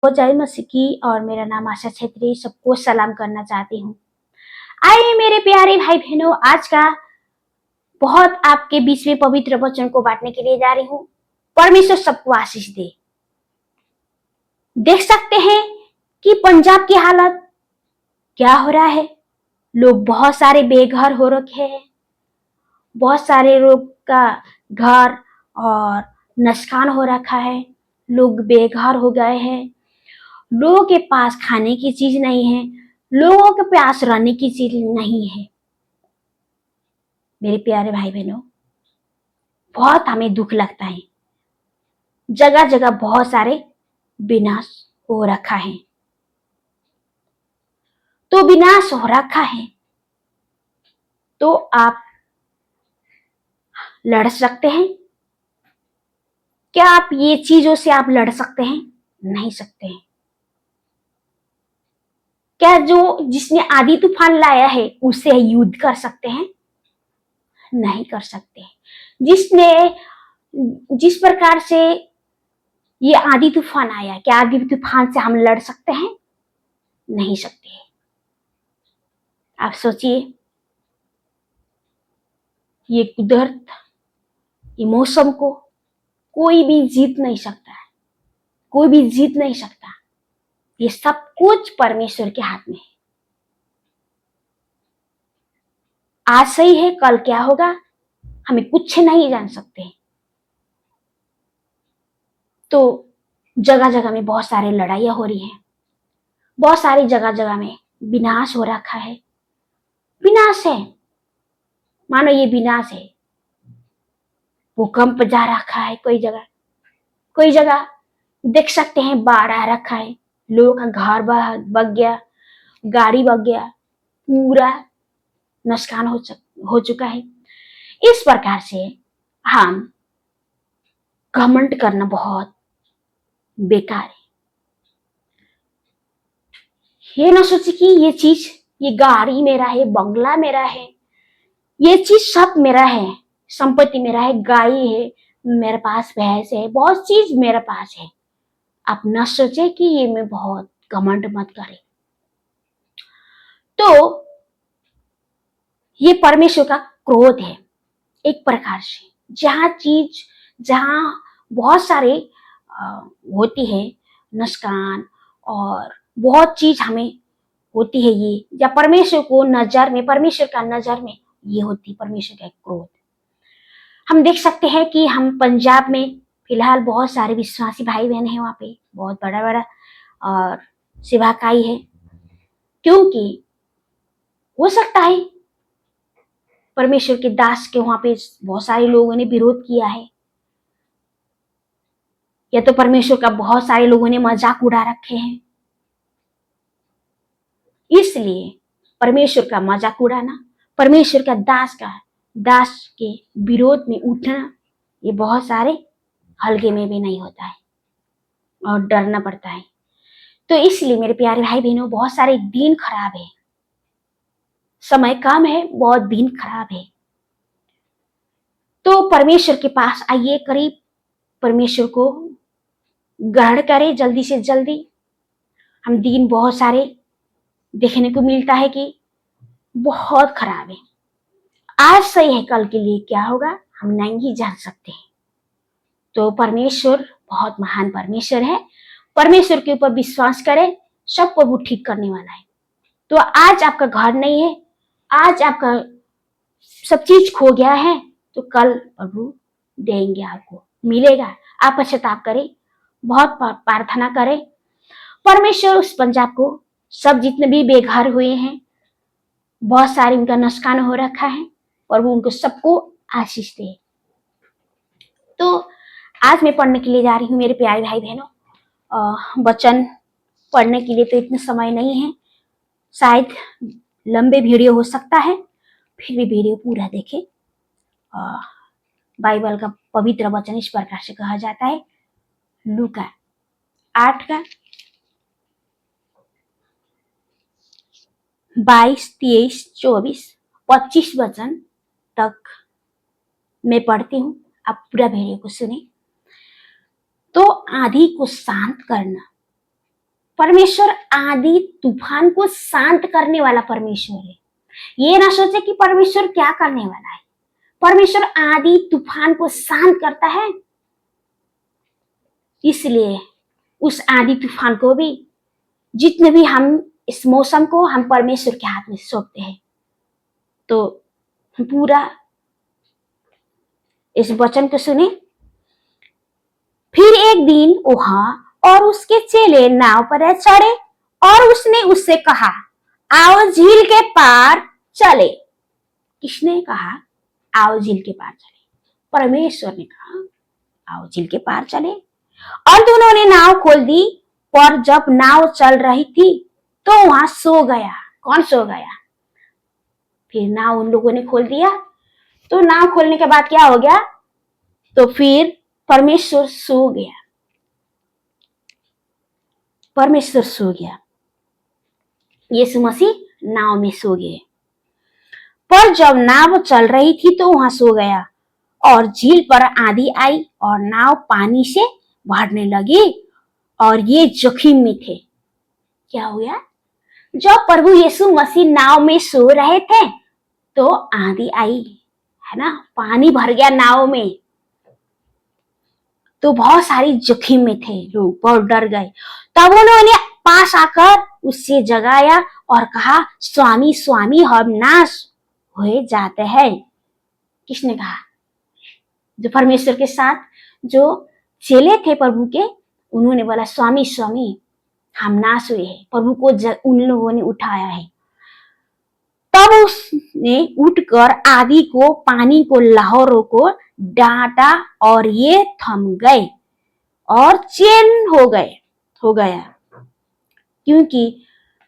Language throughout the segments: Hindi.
जय मसीह की। और मेरा नाम आशा छेत्री। सबको सलाम करना चाहती हूँ। आइए मेरे प्यारे भाई बहनों, आज का बहुत आपके बीच में पवित्र वचन को बांटने के लिए जा रही हूँ। परमेश्वर सबको आशीष दे। देख सकते हैं कि पंजाब की हालत क्या हो रहा है। लोग बहुत सारे बेघर हो रखे हैं। बहुत सारे लोग का घर और नुकसान हो रखा है। लोग बेघर हो गए हैं। लोगों के पास खाने की चीज नहीं है। लोगों के पास रहने की चीज नहीं है। मेरे प्यारे भाई बहनों, बहुत हमें दुख लगता है। जगह जगह बहुत सारे विनाश हो रखा है। तो विनाश हो रखा है तो आप लड़ सकते हैं क्या? आप ये चीजों से आप लड़ सकते हैं? नहीं सकते हैं। क्या जो जिसने आधी तूफान लाया है उससे युद्ध कर सकते हैं? नहीं कर सकते। जिसने जिस प्रकार से ये आंधी तूफान आया, क्या आंधी तूफान से हम लड़ सकते हैं? नहीं सकते। आप सोचिए, ये कुदरत, ये मौसम को कोई भी जीत नहीं सकता है। कोई भी जीत नहीं सकता। ये सब कुछ परमेश्वर के हाथ में है। आज सही है, कल क्या होगा हमें कुछ नहीं जान सकते। तो जगह जगह में बहुत सारे लड़ाइयां हो रही हैं। बहुत सारी जगह जगह में विनाश हो रखा है। विनाश है, मानो ये विनाश है। भूकंप जा रखा है कोई जगह देख सकते हैं बाढ़ आ रखा है। लोगों का घर बग गया, गाड़ी बग गया, पूरा नुकसान हो चुका है। इस प्रकार से हम घमंड करना बहुत बेकार है। ये ना सोचे कि ये चीज, ये गाड़ी मेरा है, बंगला मेरा है, ये चीज सब मेरा है, संपत्ति मेरा है, गाय है मेरे पास, भैंस है, बहुत चीज मेरे पास है। आप न सोचे कि ये मैं बहुत घमंड मत करे। तो ये परमेश्वर का क्रोध है एक प्रकार से। जहां बहुत सारे होती है नुकसान और बहुत चीज हमें होती है, ये या परमेश्वर को नजर में, परमेश्वर का नजर में ये होती परमेश्वर का क्रोध। हम देख सकते हैं कि हम पंजाब में फिलहाल बहुत सारे विश्वासी भाई बहन हैं। वहां पे बहुत बड़ा बड़ा और सेवाकाई है, क्योंकि हो सकता है परमेश्वर के दास के वहां पे बहुत सारे लोगों ने विरोध किया है, या तो परमेश्वर का बहुत सारे लोगों ने मजाक उड़ा रखे हैं। इसलिए परमेश्वर का मजाक उड़ाना, परमेश्वर का दास के विरोध में उठना, ये बहुत सारे हल्के में भी नहीं होता है और डरना पड़ता है। तो इसलिए मेरे प्यारे भाई बहनों, बहुत सारे दिन खराब है, समय कम है, बहुत दिन खराब है। तो परमेश्वर के पास आइए करीब, परमेश्वर को ग्रहण करें जल्दी से जल्दी। हम दिन बहुत सारे देखने को मिलता है कि बहुत खराब है। आज सही है, कल के लिए क्या होगा हम नहीं जान सकते। तो परमेश्वर बहुत महान परमेश्वर है। परमेश्वर के ऊपर विश्वास करें, सब प्रभु ठीक करने वाला है। तो आज आपका घर नहीं है, आज आपका सब चीज खो गया है, तो कल प्रभु देंगे, आपको मिलेगा। आप पश्चाताप करें, बहुत प्रार्थना करें। परमेश्वर उस पंजाब को, सब जितने भी बेघर हुए हैं, बहुत सारे उनका नुकसान हो रखा है, और वो उनको सबको आशीष दे। तो आज मैं पढ़ने के लिए जा रही हूँ मेरे प्यारे भाई बहनों। वचन पढ़ने के लिए तो इतना समय नहीं है, शायद लंबे वीडियो हो सकता है, फिर भी वीडियो पूरा देखें। बाइबल का पवित्र वचन इस प्रकार से कहा जाता है, लूका 8 का 22, 23, 24, 25 वचन तक मैं पढ़ती हूँ, आप पूरा वीडियो को सुने। तो आंधी को शांत करना परमेश्वर आंधी तूफान को शांत करने वाला परमेश्वर है। ये ना सोचे कि परमेश्वर क्या करने वाला है। परमेश्वर आंधी तूफान को शांत करता है। इसलिए उस आंधी तूफान को भी, जितने भी हम इस मौसम को हम परमेश्वर के हाथ में सौंपते हैं। तो पूरा इस वचन को सुने। फिर एक दिन वहां और उसके चेले नाव पर चढ़े और उसने उससे कहा, आओ झील के पार चले। किसने कहा आओ झील के पार चले? परमेश्वर ने कहा आओ झील के पार चले। और दोनों ने नाव खोल दी, पर जब नाव चल रही थी तो वहां सो गया। कौन सो गया? फिर नाव उन लोगों ने खोल दिया। तो नाव खोलने के बाद क्या हो गया? तो फिर परमेश्वर सो गया। परमेश्वर सो गया। यीशु मसीह नाव में सो गए। पर जब नाव चल रही थी तो वहां सो गया। और झील पर आंधी आई और नाव पानी से भरने लगी और ये जोखिम में थे। क्या हुआ? जब प्रभु यीशु मसीह नाव में सो रहे थे तो आंधी आई, है ना, पानी भर गया नाव में। तो बहुत सारी जोखिम में थे लोग, बहुत डर गए। तब उन्होंने पास आकर उससे जगाया और कहा, स्वामी स्वामी हम नाश हुए जाते हैं। किसने कहा? जो परमेश्वर के साथ जो चेले थे प्रभु के, उन्होंने बोला स्वामी स्वामी हम नाश हुए हैं। प्रभु को उन लोगों ने उठाया है। तब उसने उठकर आंधी को, पानी को, लहरों को डांटा और ये थम गए और चैन हो गया। क्योंकि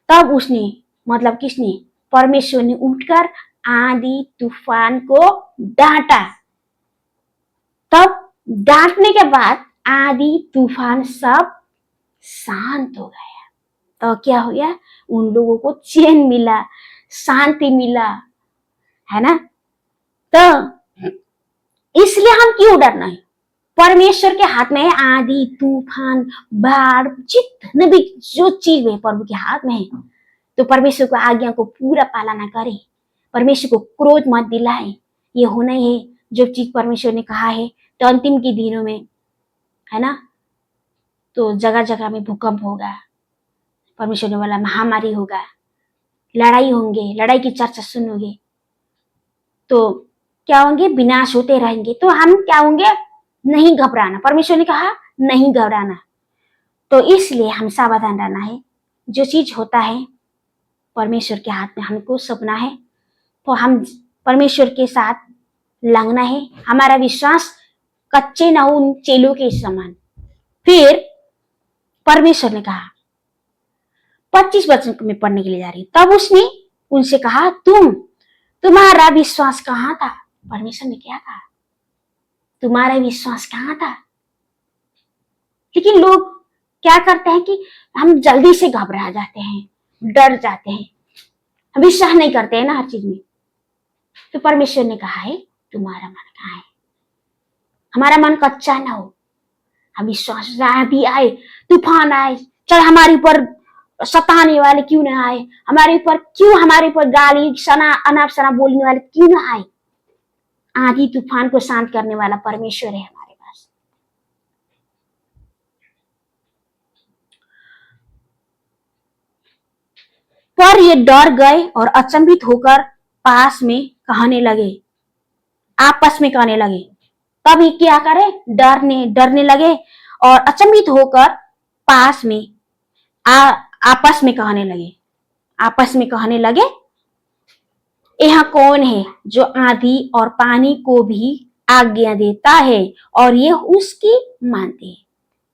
तब उसने, मतलब किसने? परमेश्वर ने उठकर आंधी तूफान को डांटा। तब डांटने के बाद आंधी तूफान सब शांत हो गया। तो क्या हो गया? उन लोगों को चैन मिला, शांति मिला, है ना। तो इसलिए हम क्यों डरना है? परमेश्वर के हाथ में है आंधी तूफान बाढ़, जितने भी जो चीज है प्रभु के हाथ में है। तो परमेश्वर को आज्ञा को पूरा पालना करे, परमेश्वर को क्रोध मत दिलाए। ये होना ही है जो चीज परमेश्वर ने कहा है। तो अंतिम के दिनों में, है ना, तो जगह जगह में भूकंप होगा, परमेश्वर ने बोला महामारी होगा, लड़ाई होंगे, लड़ाई की चर्चा सुनोगे, तो क्या होंगे? विनाश होते रहेंगे। तो हम क्या होंगे? नहीं घबराना। परमेश्वर ने कहा नहीं घबराना। तो इसलिए हम सावधान रहना है। जो चीज होता है परमेश्वर के हाथ में हमको सौंपना है। तो हम परमेश्वर के साथ लगना है। हमारा विश्वास कच्चे न हो उन चेलों के समान। फिर परमेश्वर ने कहा, 25 वचन में पढ़ने के लिए जा रही। तब उसने उनसे कहा, तुम्हारा विश्वास कहाँ था? परमेश्वर ने क्या कहा? तुम्हारा विश्वास कहाँ था? लेकिन लोग क्या करते हैं कि हम जल्दी से घबरा जाते हैं, डर जाते हैं, हम विश्वास नहीं करते हैं ना हर चीज में। तो परमेश्वर ने कहा है तुम्हारा मन कहाँ है? हमारा मन कच्चा ना हो। हम विश्वास भी आए, तूफान आए, चाहे हमारे ऊपर सताने वाले क्यों ना आए, हमारे ऊपर गाली सना अनाप शना बोलने वाले क्यों ना आए, आंधी तूफान को शांत करने वाला परमेश्वर है हमारे पास। पर ये डर गए और अचंभित होकर आपस में कहने लगे। तब ये क्या करे? डरने लगे और अचंभित होकर आपस में कहने लगे, यह कौन है जो आंधी और पानी को भी आज्ञा देता है और ये उसकी मानते हैं?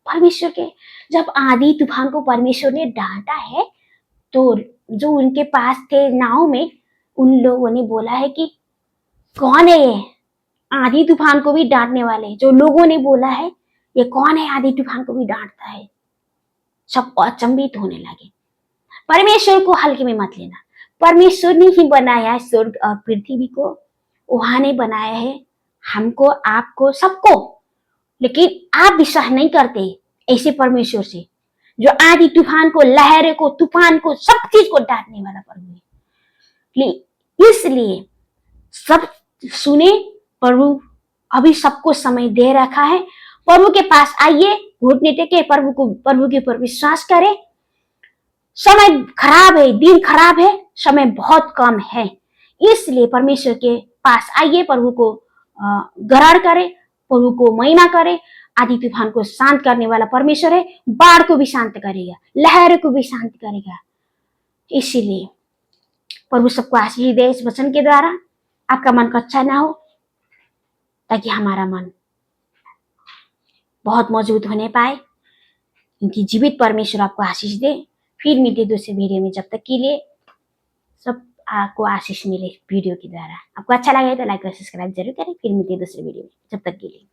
परमेश्वर के जब आंधी तूफान को परमेश्वर ने डांटा है, तो जो उनके पास थे नाव में, उन लोगों ने बोला है कि कौन है ये आंधी तूफान को भी डांटने वाले? जो लोगों ने बोला है ये कौन है आंधी तूफान को भी डांटता है? सब अचंभित होने लगे। परमेश्वर को हल्के में मत लेना। परमेश्वर ने ही बनाया है स्वर्ग और पृथ्वी को, वहां ने बनाया है हमको, आपको, सबको। लेकिन आप विश्वास नहीं करते ऐसे परमेश्वर से, जो आंधी तूफान को, लहर को, तूफान को, सब चीज को डांटने वाला प्रभु है। इसलिए सब सुने, प्रभु अभी सबको समय दे रखा है। प्रभु के पास आइए, घुटने टेके प्रभु के ऊपर विश्वास करें। समय खराब है, दिन खराब है, समय बहुत कम है, इसलिए परमेश्वर के पास आइए, प्रभु को ग्रहण करें, प्रभु को महिमा करें। आदि तूफान को शांत करने वाला परमेश्वर है, बाढ़ को भी शांत करेगा, लहर को भी शांत करेगा। इसीलिए प्रभु सबको आशीष दे इस वचन के द्वारा। आपका मन कच्चा ना हो, ताकि हमारा मन बहुत मजबूत होने पाए, क्योंकि जीवित परमेश्वर आपको आशीष दे। फिर मिलते दूसरे वीडियो में, जब तक के लिए सब आपको आशीष मिले वीडियो के द्वारा। आपको अच्छा लगे तो लाइक और सब्सक्राइब जरूर करें। फिर मिलते दूसरे वीडियो में, जब तक के लिए।